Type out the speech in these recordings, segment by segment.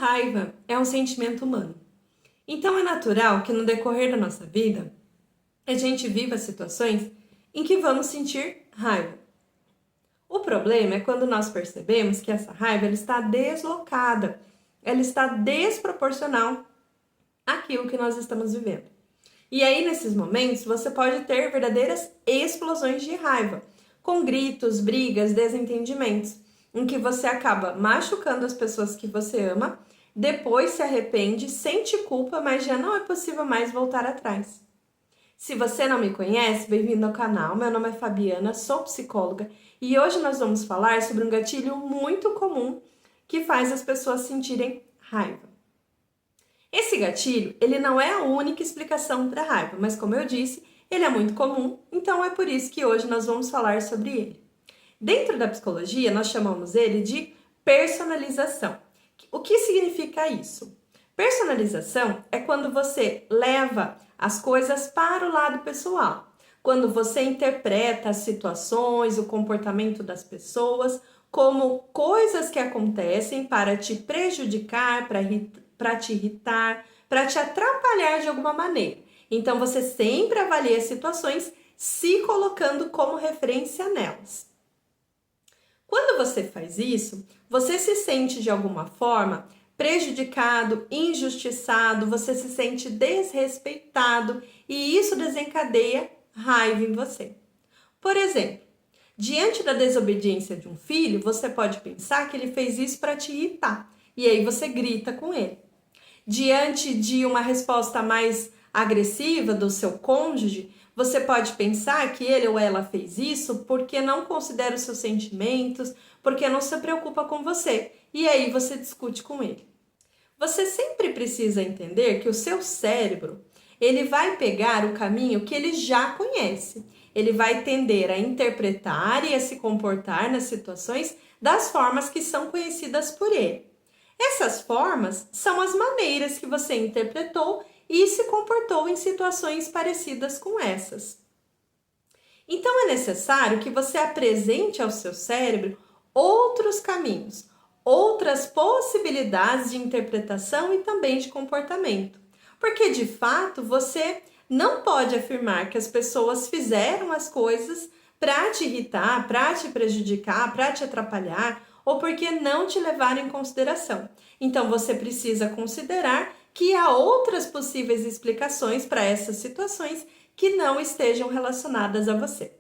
raiva é um sentimento humano. Então é natural que no decorrer da nossa vida a gente viva situações em que vamos sentir raiva. O problema é quando nós percebemos que essa raiva ela está deslocada, ela está desproporcional àquilo que nós estamos vivendo. E aí, nesses momentos, você pode ter verdadeiras explosões de raiva, com gritos, brigas, desentendimentos, em que você acaba machucando as pessoas que você ama, depois se arrepende, sente culpa, mas já não é possível mais voltar atrás. Se você não me conhece, bem-vindo ao canal. Meu nome é Fabiana, sou psicóloga e hoje nós vamos falar sobre um gatilho muito comum que faz as pessoas sentirem raiva. Esse gatilho, ele não é a única explicação para a raiva, mas como eu disse, ele é muito comum, então é por isso que hoje nós vamos falar sobre ele. Dentro da psicologia, nós chamamos ele de personalização. O que significa isso? Personalização é quando você leva as coisas para o lado pessoal, quando você interpreta as situações, o comportamento das pessoas como coisas que acontecem para te prejudicar, para te irritar, para te atrapalhar de alguma maneira. Então você sempre avalia as situações se colocando como referência nelas. Quando você faz isso, você se sente de alguma forma prejudicado, injustiçado, você se sente desrespeitado e isso desencadeia raiva em você. Por exemplo, diante da desobediência de um filho, você pode pensar que ele fez isso para te irritar e aí você grita com ele. Diante de uma resposta mais agressiva do seu cônjuge, você pode pensar que ele ou ela fez isso porque não considera os seus sentimentos, porque não se preocupa com você, e aí você discute com ele. Você sempre precisa entender que o seu cérebro, ele vai pegar o caminho que ele já conhece. Ele vai tender a interpretar e a se comportar nas situações das formas que são conhecidas por ele. Essas formas são as maneiras que você interpretou e se comportou em situações parecidas com essas. Então é necessário que você apresente ao seu cérebro outros caminhos, outras possibilidades de interpretação e também de comportamento. Porque de fato você não pode afirmar que as pessoas fizeram as coisas para te irritar, para te prejudicar, para te atrapalhar ou porque não te levaram em consideração. Então você precisa considerar que há outras possíveis explicações para essas situações que não estejam relacionadas a você.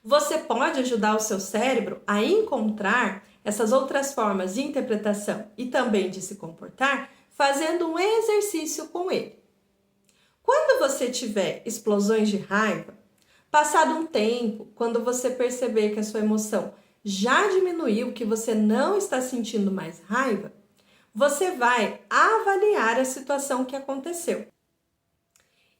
Você pode ajudar o seu cérebro a encontrar essas outras formas de interpretação e também de se comportar fazendo um exercício com ele. Quando você tiver explosões de raiva, passado um tempo, quando você perceber que a sua emoção já diminuiu, que você não está sentindo mais raiva, você vai avaliar a situação que aconteceu.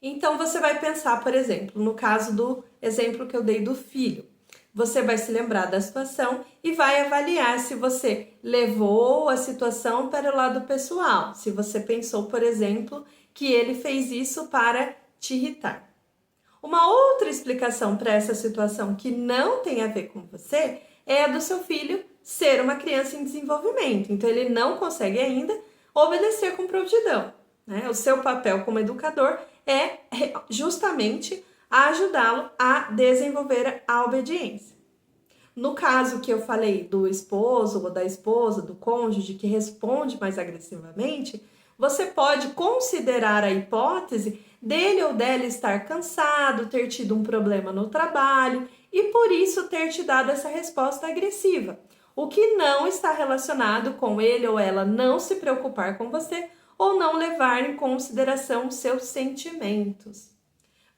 Então você vai pensar, por exemplo, no caso do exemplo que eu dei do filho. Você vai se lembrar da situação e vai avaliar se você levou a situação para o lado pessoal. Se você pensou, por exemplo, que ele fez isso para te irritar. Uma outra explicação para essa situação que não tem a ver com você é a do seu filho ser uma criança em desenvolvimento. Então ele não consegue ainda obedecer com prontidão, né? O seu papel como educador é justamente ajudá-lo a desenvolver a obediência. No caso que eu falei do esposo ou da esposa, do cônjuge que responde mais agressivamente, você pode considerar a hipótese dele ou dela estar cansado, ter tido um problema no trabalho e por isso ter te dado essa resposta agressiva, o que não está relacionado com ele ou ela não se preocupar com você ou não levar em consideração os seus sentimentos.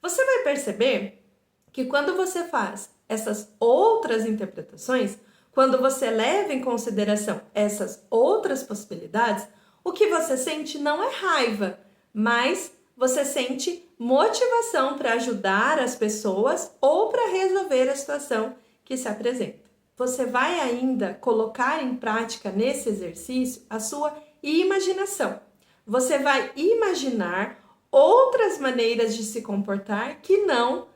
Você vai perceber que quando você faz essas outras interpretações, quando você leva em consideração essas outras possibilidades, o que você sente não é raiva, mas você sente motivação para ajudar as pessoas ou para resolver a situação que se apresenta. Você vai ainda colocar em prática nesse exercício a sua imaginação. Você vai imaginar outras maneiras de se comportar que não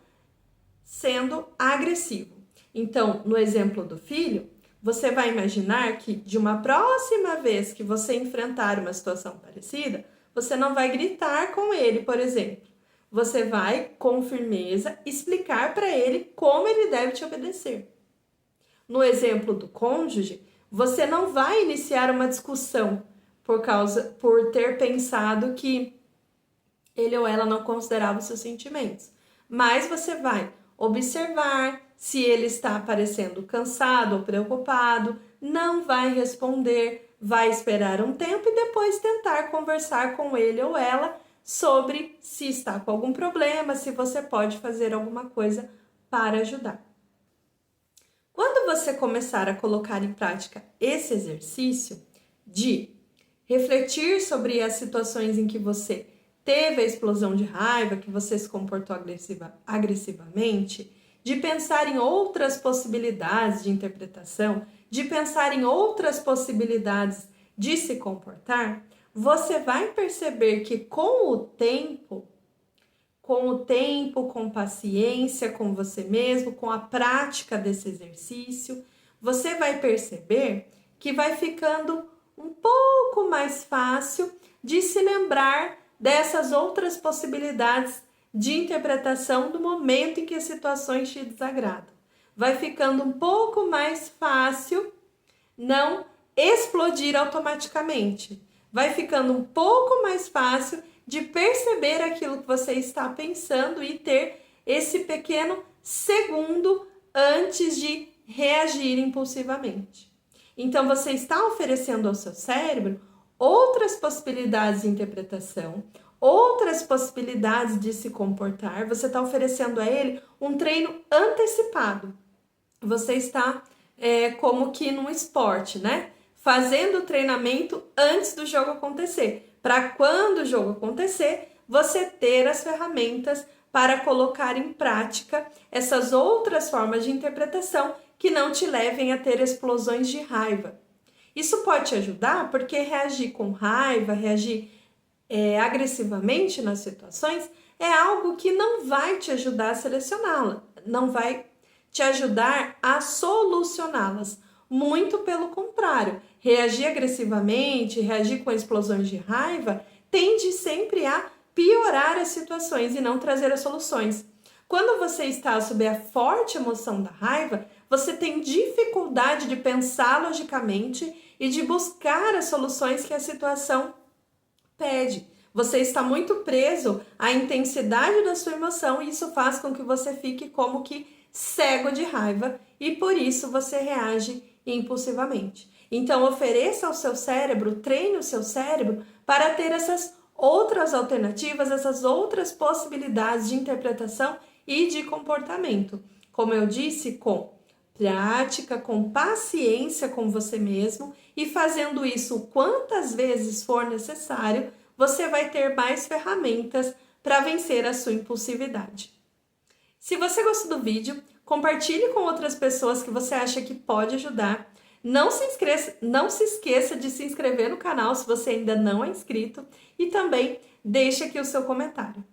sendo agressivo. Então, no exemplo do filho, você vai imaginar que de uma próxima vez que você enfrentar uma situação parecida, você não vai gritar com ele, por exemplo. Você vai, com firmeza, explicar para ele como ele deve te obedecer. No exemplo do cônjuge, você não vai iniciar uma discussão por ter pensado que ele ou ela não considerava os seus sentimentos. Mas você vai observar se ele está parecendo cansado ou preocupado, não vai responder, vai esperar um tempo e depois tentar conversar com ele ou ela sobre se está com algum problema, se você pode fazer alguma coisa para ajudar. Quando você começar a colocar em prática esse exercício de refletir sobre as situações em que você teve a explosão de raiva, que você se comportou agressivamente, de pensar em outras possibilidades de interpretação, de pensar em outras possibilidades de se comportar, você vai perceber que com o tempo, com paciência com você mesmo, com a prática desse exercício, você vai perceber que vai ficando um pouco mais fácil de se lembrar dessas outras possibilidades de interpretação do momento em que as situações te desagradam. Vai ficando um pouco mais fácil não explodir automaticamente. Vai ficando um pouco mais fácil de perceber aquilo que você está pensando e ter esse pequeno segundo antes de reagir impulsivamente. Então, você está oferecendo ao seu cérebro outras possibilidades de interpretação, outras possibilidades de se comportar. Você está oferecendo a ele um treino antecipado. Você está como que num esporte, né? Fazendo o treinamento antes do jogo acontecer. Para quando o jogo acontecer, você ter as ferramentas para colocar em prática essas outras formas de interpretação que não te levem a ter explosões de raiva. Isso pode te ajudar porque reagir com raiva, reagir agressivamente nas situações é algo que não vai te ajudar a selecioná-la, não vai te ajudar a solucioná-las. Muito pelo contrário, reagir agressivamente, reagir com explosões de raiva, tende sempre a piorar as situações e não trazer as soluções. Quando você está sob a forte emoção da raiva, você tem dificuldade de pensar logicamente e de buscar as soluções que a situação pede. Você está muito preso à intensidade da sua emoção e isso faz com que você fique como que cego de raiva e por isso você reage impulsivamente. Então, ofereça ao seu cérebro, treine o seu cérebro para ter essas outras alternativas, essas outras possibilidades de interpretação e de comportamento. Como eu disse, com prática, com paciência com você mesmo e fazendo isso quantas vezes for necessário, você vai ter mais ferramentas para vencer a sua impulsividade. Se você gostou do vídeo, compartilhe com outras pessoas que você acha que pode ajudar. Não se esqueça de se inscrever no canal se você ainda não é inscrito e também deixe aqui o seu comentário.